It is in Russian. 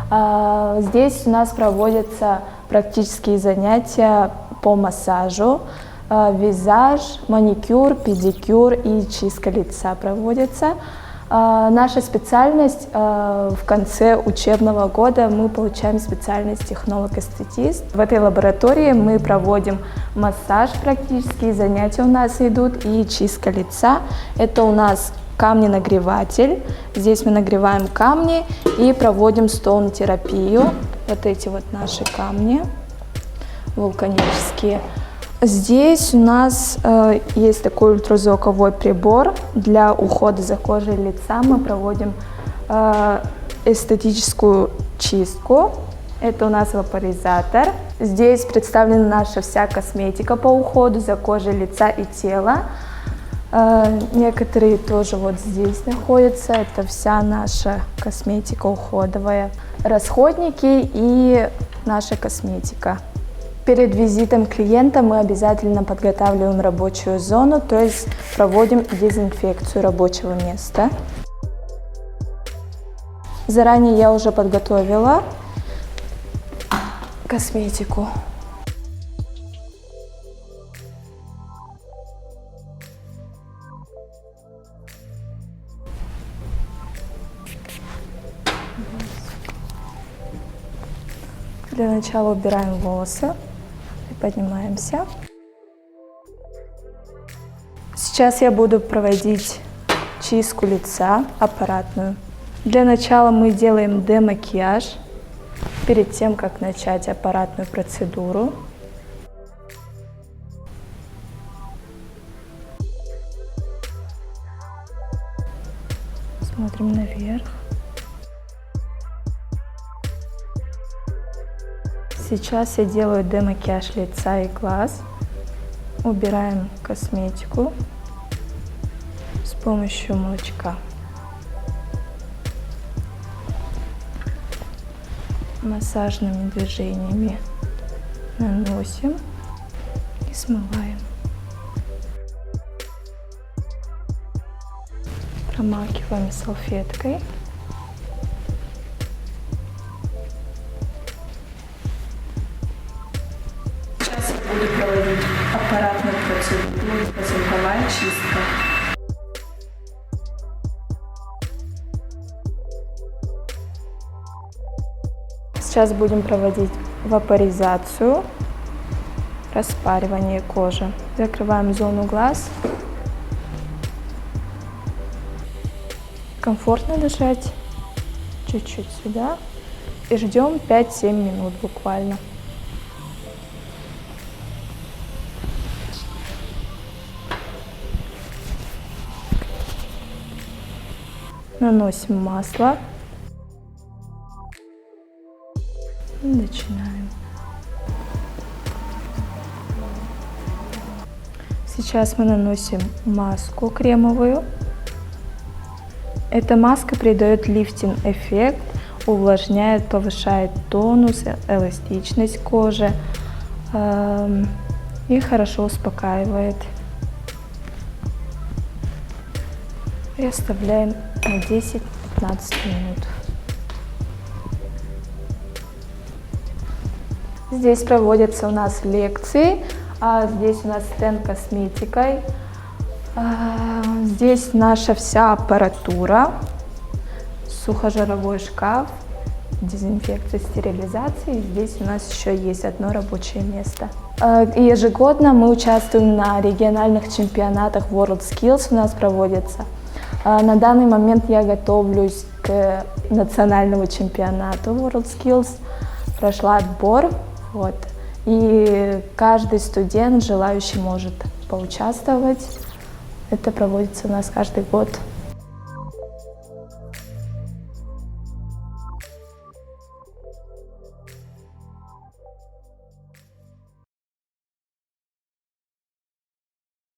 Здесь у нас проводятся практические занятия по массажу, визаж, маникюр, педикюр и чистка лица проводятся. Наша специальность в конце учебного года мы получаем специальность технолог-эстетист. В этой лаборатории мы проводим массаж, практические занятия у нас идут и чистка лица. Это у нас камни-нагреватель. Здесь мы нагреваем камни и проводим стоун-терапию. Вот эти вот наши камни вулканические. Здесь у нас есть такой ультразвуковой прибор для ухода за кожей лица. Мы проводим эстетическую чистку. Это у нас вапоризатор. Здесь представлена наша вся косметика по уходу за кожей лица и тела. Некоторые тоже вот здесь находятся. Это вся наша косметика уходовая. Расходники и наша косметика. Перед визитом клиента мы обязательно подготавливаем рабочую зону, то есть проводим дезинфекцию рабочего места. Заранее я уже подготовила косметику. Для начала убираем волосы. Поднимаемся. Сейчас я буду проводить чистку лица аппаратную. Для начала мы делаем демакияж перед тем, как начать аппаратную процедуру. Смотрим наверх. Сейчас я делаю демакияж лица и глаз. Убираем косметику с помощью молочка. Массажными движениями наносим и смываем. Промакиваем салфеткой. Буду проводить аппаратную процедуру, звуковая чистка. Сейчас будем проводить вапоризацию, распаривание кожи. Закрываем зону глаз. Комфортно дышать. Чуть-чуть сюда. И ждем 5-7 минут буквально. Наносим масло и начинаем. Сейчас мы наносим маску кремовую. Эта маска придает лифтинг-эффект, увлажняет, повышает тонус, эластичность кожи и хорошо успокаивает. И оставляем на 10-15 минут. Здесь проводятся у нас лекции, здесь у нас стенд косметикой. Здесь наша вся аппаратура, сухожаровой шкаф, дезинфекция, стерилизация. И здесь у нас еще есть одно рабочее место. Ежегодно мы участвуем на региональных чемпионатах WorldSkills, у нас проводятся. На данный момент я готовлюсь к национальному чемпионату WorldSkills. Прошла отбор, вот. И каждый студент, желающий, может поучаствовать. Это проводится у нас каждый год.